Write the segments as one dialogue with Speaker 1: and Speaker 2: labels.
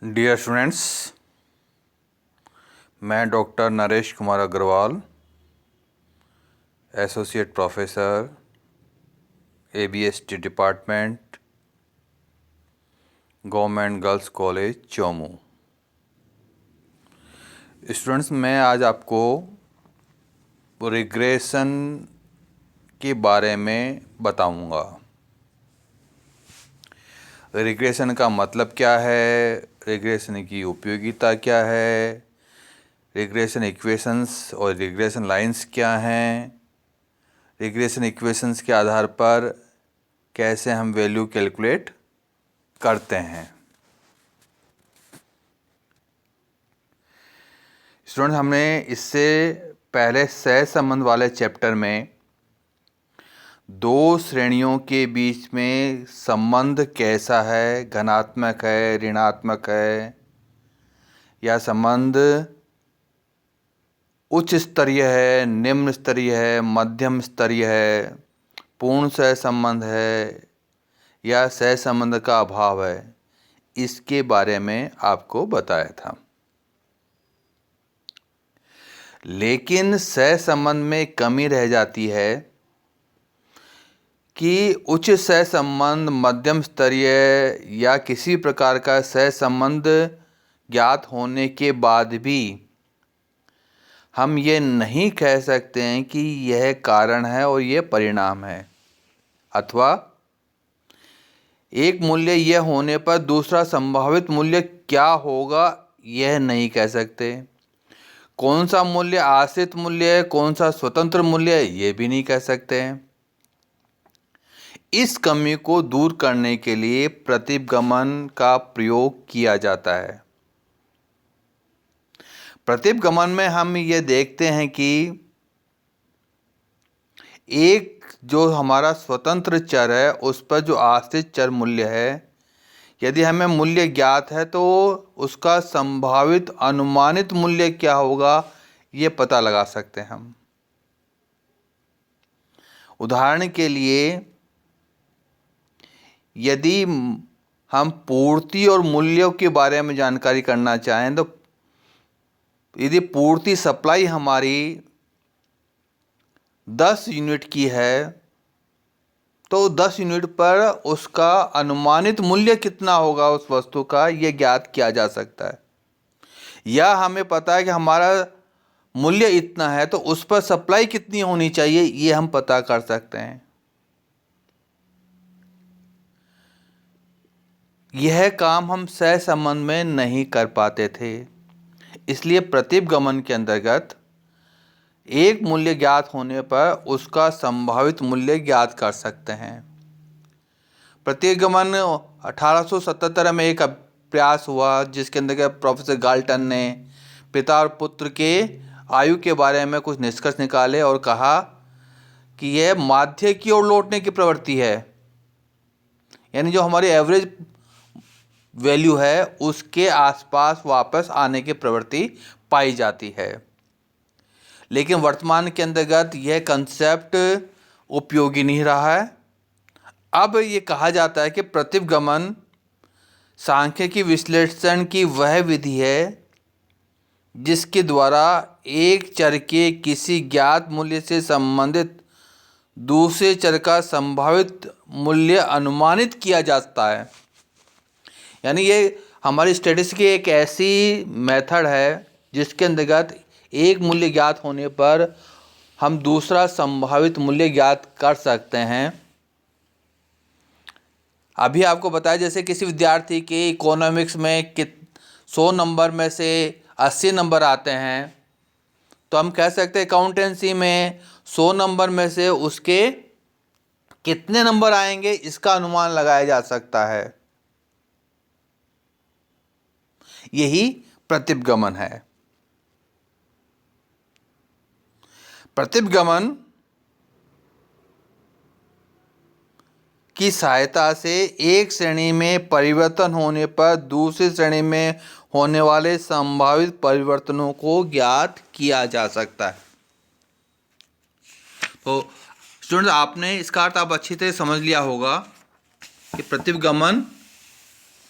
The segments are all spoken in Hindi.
Speaker 1: डियर स्टूडेंट्स, मैं doctor Naresh Kumar Agrawal, associate professor ABST department, government girls college Chomu. Students, मैं आज आपको रिग्रेशन के बारे में बताऊंगा। रिग्रेशन का मतलब क्या है, रिग्रेशन की उपयोगिता क्या है, रिग्रेशन इक्वेशंस और रिग्रेशन लाइंस क्या हैं, रिग्रेशन इक्वेशंस के आधार पर कैसे हम वैल्यू कैलकुलेट करते हैं। स्टूडेंट, हमने इससे पहले सहसंबंध वाले चैप्टर में दो श्रेणियों के बीच में संबंध कैसा है, धनात्मक है, ऋणात्मक है, या संबंध उच्च स्तरीय है, निम्न स्तरीय है, मध्यम स्तरीय है, पूर्ण सहसंबंध है या सहसंबंध का अभाव है, इसके बारे में आपको बताया था। लेकिन सहसंबंध में कमी रह जाती है कि उच्च सहसंबंध, मध्यम स्तरीय या किसी प्रकार का सहसंबंध ज्ञात होने के बाद भी हम ये नहीं कह सकते हैं कि यह कारण है और यह परिणाम है, अथवा एक मूल्य यह होने पर दूसरा संभावित मूल्य क्या होगा यह नहीं कह सकते। कौन सा मूल्य आश्रित मूल्य है, कौन सा स्वतंत्र मूल्य है, ये भी नहीं कह सकते हैं। इस कमी को दूर करने के लिए प्रतिगमन का प्रयोग किया जाता है। प्रतिगमन में हम ये देखते हैं कि एक जो हमारा स्वतंत्र चर है उस पर जो आश्रित चर मूल्य है, यदि हमें मूल्य ज्ञात है तो उसका संभावित अनुमानित मूल्य क्या होगा ये पता लगा सकते हैं हम। उदाहरण के लिए, यदि हम पूर्ति और मूल्यों के बारे में जानकारी करना चाहें तो यदि पूर्ति सप्लाई हमारी 10 यूनिट की है तो 10 यूनिट पर उसका अनुमानित मूल्य कितना होगा उस वस्तु का, यह ज्ञात किया जा सकता है। या हमें पता है कि हमारा मूल्य इतना है तो उस पर सप्लाई कितनी होनी चाहिए, ये हम पता कर सकते हैं। यह काम हम सहसंबंध में नहीं कर पाते थे, इसलिए प्रतिगमन के अंतर्गत एक मूल्य ज्ञात होने पर उसका संभावित मूल्य ज्ञात कर सकते हैं। प्रतिगमन 1877 में एक प्रयास हुआ जिसके अंदर प्रोफेसर गाल्टन ने पिता और पुत्र के आयु के बारे में कुछ निष्कर्ष निकाले और कहा कि यह माध्य की ओर लौटने की प्रवृत्ति है, यानी जो हमारी एवरेज वैल्यू है उसके आसपास वापस आने की प्रवृत्ति पाई जाती है। लेकिन वर्तमान के अंतर्गत यह कंसेप्ट उपयोगी नहीं रहा है। अब ये कहा जाता है कि प्रतिगमन सांख्यिकी विश्लेषण की वह विधि है जिसके द्वारा एक चर के किसी ज्ञात मूल्य से संबंधित दूसरे चर का संभावित मूल्य अनुमानित किया जाता है। यानी ये हमारी स्टैटिस्टिक्स की एक ऐसी मेथड है जिसके अंतर्गत एक मूल्य ज्ञात होने पर हम दूसरा संभावित मूल्य ज्ञात कर सकते हैं। अभी आपको बताया जैसे किसी विद्यार्थी के इकोनॉमिक्स में 100 नंबर में से 80 नंबर आते हैं, तो हम कह सकते हैं अकाउंटेंसी में 100 नंबर में से उसके कितने नंबर आएंगे इसका अनुमान लगाया जा सकता है। यही प्रतिगमन है। प्रतिगमन की सहायता से एक श्रेणी में परिवर्तन होने पर दूसरी श्रेणी में होने वाले संभावित परिवर्तनों को ज्ञात किया जा सकता है। तो स्टूडेंट्स, आपने इसका अर्थ आप अच्छी तरह समझ लिया होगा कि प्रतिगमन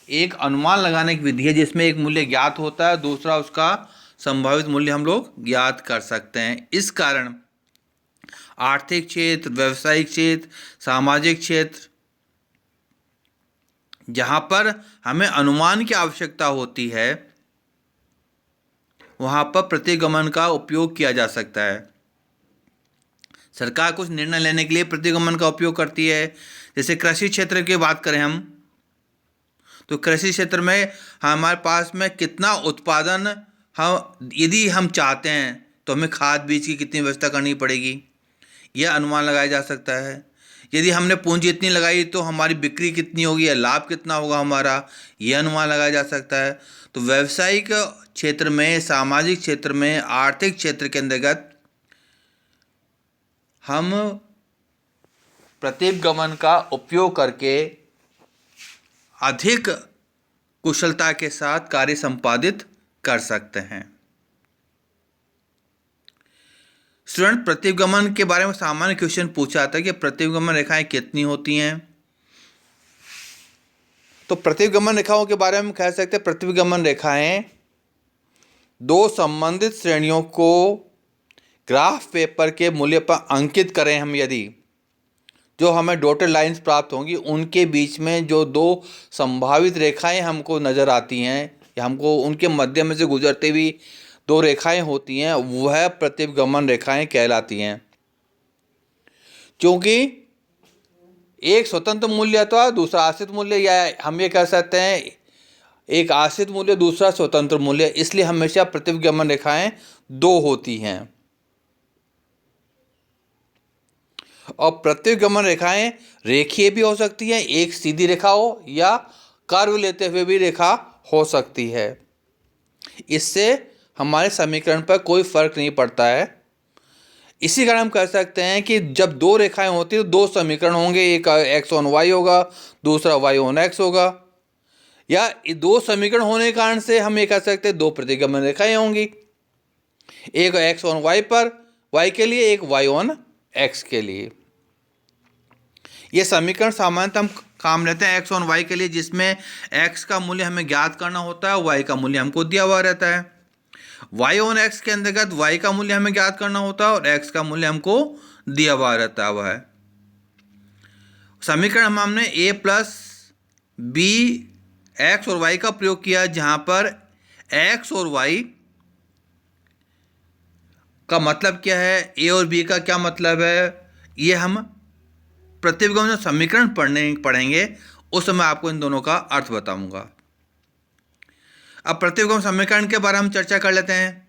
Speaker 1: एक अनुमान लगाने की विधि है जिसमें एक मूल्य ज्ञात होता है, दूसरा उसका संभावित मूल्य हम लोग ज्ञात कर सकते हैं। इस कारण आर्थिक क्षेत्र, व्यवसायिक क्षेत्र, सामाजिक क्षेत्र, जहाँ पर हमें अनुमान की आवश्यकता होती है, वहाँ पर प्रतिगमन का उपयोग किया जा सकता है। सरकार कुछ निर्णय लेने के लिए प्रतिगमन का उपयोग करती है। जैसे कृषि क्षेत्र की बात करें हम, तो कृषि क्षेत्र में हमारे पास में कितना उत्पादन हम यदि हम चाहते हैं तो हमें खाद बीज की कितनी व्यवस्था करनी पड़ेगी, यह अनुमान लगाया जा सकता है। यदि हमने पूंजी इतनी लगाई तो हमारी बिक्री कितनी होगी या लाभ कितना होगा हमारा, यह अनुमान लगाया जा सकता है। तो व्यावसायिक क्षेत्र में, सामाजिक क्षेत्र में, आर्थिक क्षेत्र के अंतर्गत हम प्रतिगमन का उपयोग करके अधिक कुशलता के साथ कार्य संपादित कर सकते हैं। स्टूडेंट, प्रतिगमन के बारे में सामान्य क्वेश्चन पूछा था कि प्रतिगमन रेखाएं कितनी होती हैं। तो प्रतिगमन रेखाओं के बारे में कह सकते हैं, प्रतिगमन रेखाएं दो संबंधित श्रेणियों को ग्राफ पेपर के मूल्य पर अंकित करें हम, यदि जो हमें डॉटेड लाइंस प्राप्त होंगी उनके बीच में जो दो संभावित रेखाएं हमको नज़र आती हैं या हमको उनके मध्य में से गुजरती हुई दो रेखाएं होती हैं, वह प्रतिगमन रेखाएं कहलाती हैं। क्योंकि एक स्वतंत्र मूल्य अथवा दूसरा आश्रित मूल्य, या हम ये कह सकते हैं एक आश्रित मूल्य दूसरा स्वतंत्र मूल्य, इसलिए हमेशा प्रतिगमन रेखाएं दो होती हैं। और प्रतिगमन रेखाएं रेखीय भी हो सकती हैं, एक सीधी रेखा हो या कर्व लेते हुए भी रेखा हो सकती है। इससे हमारे समीकरण पर कोई फर्क नहीं पड़ता है। इसी कारण हम कह सकते हैं कि जब दो रेखाएं होती हैं तो दो समीकरण होंगे, एक x ऑन y होगा, दूसरा y ऑन x होगा। या दो समीकरण होने के कारण से हम ये कह सकते हैं दो प्रतिगमन रेखाएं होंगी, एक x ऑन y पर y के लिए, एक y ऑन x के लिए। ये समीकरण सामान्यतः हम काम लेते हैं x ऑन y के लिए, जिसमें x का मूल्य हमें ज्ञात करना होता है, y का मूल्य हमको दिया हुआ रहता है। y ऑन x के अंतर्गत y का मूल्य हमें ज्ञात करना होता है और x का मूल्य हमको दिया हुआ रहता है। वह समीकरण हमने a प्लस b x और y का प्रयोग किया, जहाँ पर x और y का मतलब क्या है, a और b का क्या मतलब है, ये हम प्रतिगमन समीकरण पढ़ेंगे उस समय आपको इन दोनों का अर्थ बताऊंगा। अब प्रतिगमन समीकरण के बारे में हम चर्चा कर लेते हैं।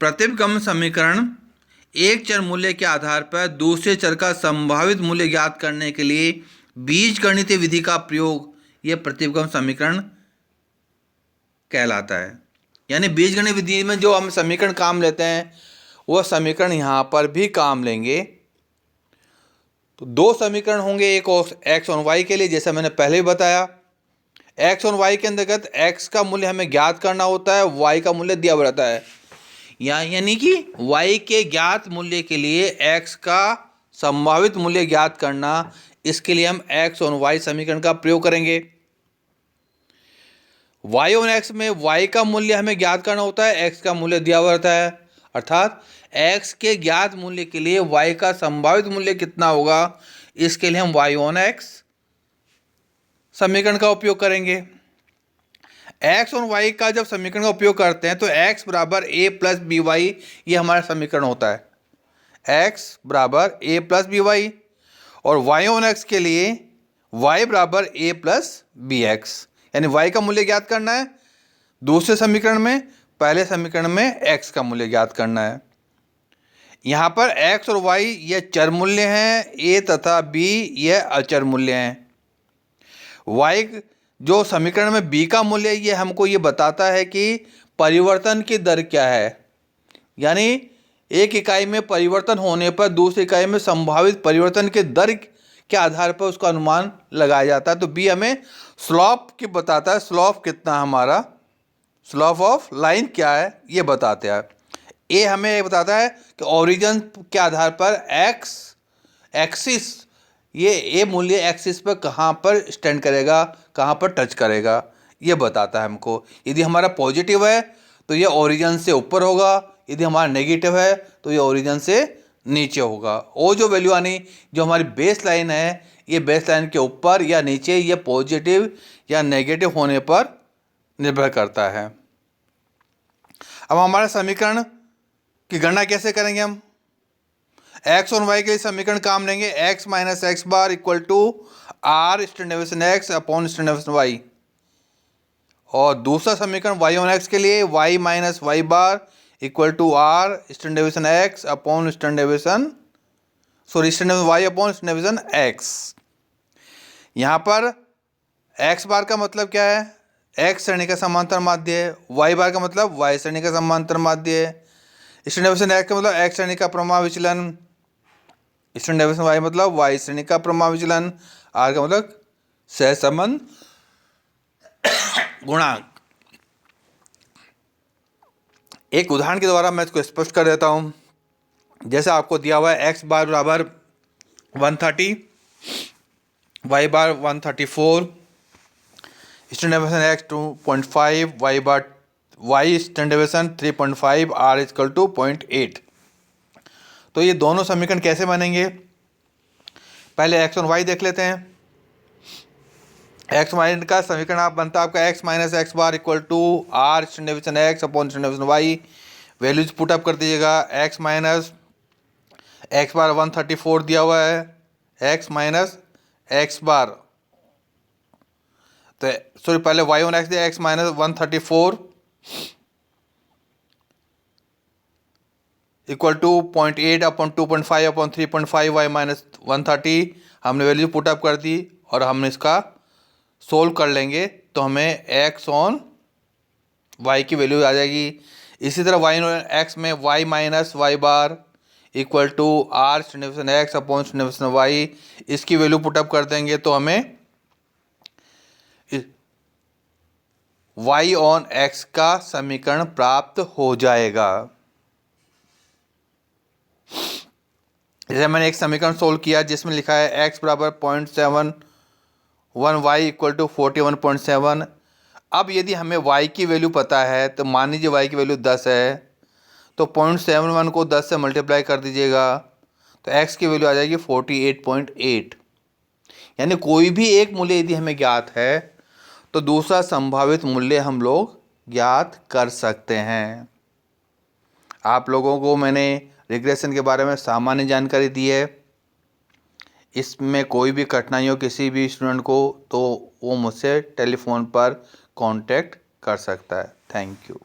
Speaker 1: प्रतिगमन समीकरण एक चर मूल्य के आधार पर दूसरे चर का संभावित मूल्य ज्ञात करने के लिए बीजगणितीय विधि का प्रयोग, यह प्रतिगमन समीकरण कहलाता है। यानी बीजगणित विधि में जो हम समीकरण काम लेते हैं वह समीकरण यहाँ पर भी काम लेंगे। तो दो समीकरण होंगे, एक x ऑन y के लिए, जैसा मैंने पहले भी बताया। x ऑन y के अंतर्गत x का मूल्य हमें ज्ञात करना होता है, y का मूल्य दिया हुआ रहता है। यानी कि y के ज्ञात मूल्य के लिए x का संभावित मूल्य ज्ञात करना, इसके लिए हम x ऑन y समीकरण का प्रयोग करेंगे। y ऑन x में y का मूल्य हमें ज्ञात करना होता है, x का मूल्य दिया हुआ रहता है। अर्थात x के ज्ञात मूल्य के लिए y का संभावित मूल्य कितना होगा, इसके लिए हम y ऑन x समीकरण का उपयोग करेंगे। x और y का जब समीकरण का उपयोग करते हैं तो x बराबर a प्लस बी वाई, ये हमारा समीकरण होता है। x बराबर a प्लस बी वाई और y ऑन x के लिए y बराबर a प्लस बी एक्स, यानी y का मूल्य ज्ञात करना है दूसरे समीकरण में, पहले समीकरण में x का मूल्य ज्ञात करना है। यहाँ पर x और y ये चर मूल्य हैं, a तथा b ये अचर मूल्य हैं। y जो समीकरण में b का मूल्य, ये हमको ये बताता है कि परिवर्तन की दर क्या है। यानी एक इकाई में परिवर्तन होने पर दूसरी इकाई में संभावित परिवर्तन के दर के आधार पर उसका अनुमान लगाया जाता है। तो b हमें स्लोप की बताता है, स्लोप कितना हमारा, स्लोप ऑफ लाइन क्या है ये बताते हैं। ए हमें ये बताता है कि ओरिजिन के आधार पर एक्स एक्सिस ये मूल्य एक्सिस पर कहाँ पर स्टैंड करेगा, कहाँ पर टच करेगा, ये बताता है हमको। यदि हमारा पॉजिटिव है तो ये ओरिजिन से ऊपर होगा, यदि हमारा नेगेटिव है तो ये ओरिजिन से नीचे होगा। और जो वैल्यू आनी, जो हमारी बेस लाइन है, ये बेस लाइन के ऊपर या नीचे, ये पॉजिटिव या नेगेटिव होने पर निर्भर करता है। अब हमारे समीकरण की गणना कैसे करेंगे हम? एक्स और वाई के लिए समीकरण काम लेंगे, X minus X bar equal to R standard deviation X upon standard deviation Y. और दूसरा समीकरण वाई ऑन एक्स के लिए Y minus Y bar equal to R standard deviation X upon standard deviation standard Y upon standard deviation X. यहाँ पर एक्स बार का मतलब क्या है? एक्स श्रेणी का समांतर माध्य है। वाई बार का मतलब वाई श्रेणी का समांतर माध्य है। स्टैंडर्ड डेविएशन एक्स का मतलब एक्स श्रेणी का प्रमाण विचलन। स्टैंडर्ड डेविएशन वाई मतलब वाई श्रेणी का प्रमाण विचलन। आर का मतलब सहसंबंध गुणांक। एक उदाहरण के द्वारा मैं इसको स्पष्ट कर देता हूँ। जैसे आपको दिया हुआ है एक्स बार बराबर 130, Y bar 134, standard deviation X 2.5, Y standard deviation 3.5, R equal to 0.8। तो ये दोनों समीकरण कैसे बनेंगे? पहले एक्स और वाई देख लेते हैं। एक्स वाई का समीकरण आप बनता है आपका X minus X bar equal to R standard deviation X upon standard deviation Y. Values put up कर दीजिएगा। एक्स माइनस एक्स बार 134 दिया हुआ है, एक्स माइनस एक्स बार, तो सॉरी पहले वाई ऑन एक्स दिया X minus 134 equal to 0.8 upon 2.5 upon 3.5 Y minus 130। हमने वैल्यू पुट अप कर दी और हमने इसका सोल्व कर लेंगे तो हमें एक्स ऑन वाई की वैल्यू आ जाएगी। इसी तरह वाई ऑन एक्स में Y minus Y bar equal to R standard deviation X upon standard deviation Y, इसकी वैल्यू पुटअप कर देंगे तो हमें वाई ऑन एक्स का समीकरण प्राप्त हो जाएगा। जैसे मैंने एक समीकरण सोल्व किया जिसमें लिखा है एक्स बराबर 0.71 वाई इक्वल टू 41.7। अब यदि हमें y की वैल्यू पता है तो मान लीजिए y की वैल्यू 10 है, तो 0.71 को 10 से मल्टीप्लाई कर दीजिएगा तो x की वैल्यू आ जाएगी 48.8। यानी कोई भी एक मूल्य यदि हमें ज्ञात है तो दूसरा संभावित मूल्य हम लोग ज्ञात कर सकते हैं। आप लोगों को मैंने रिग्रेशन के बारे में सामान्य जानकारी दी है। इसमें कोई भी कठिनाई हो किसी भी स्टूडेंट को तो वो मुझसे टेलीफोन पर कांटेक्ट कर सकता है। Thank you.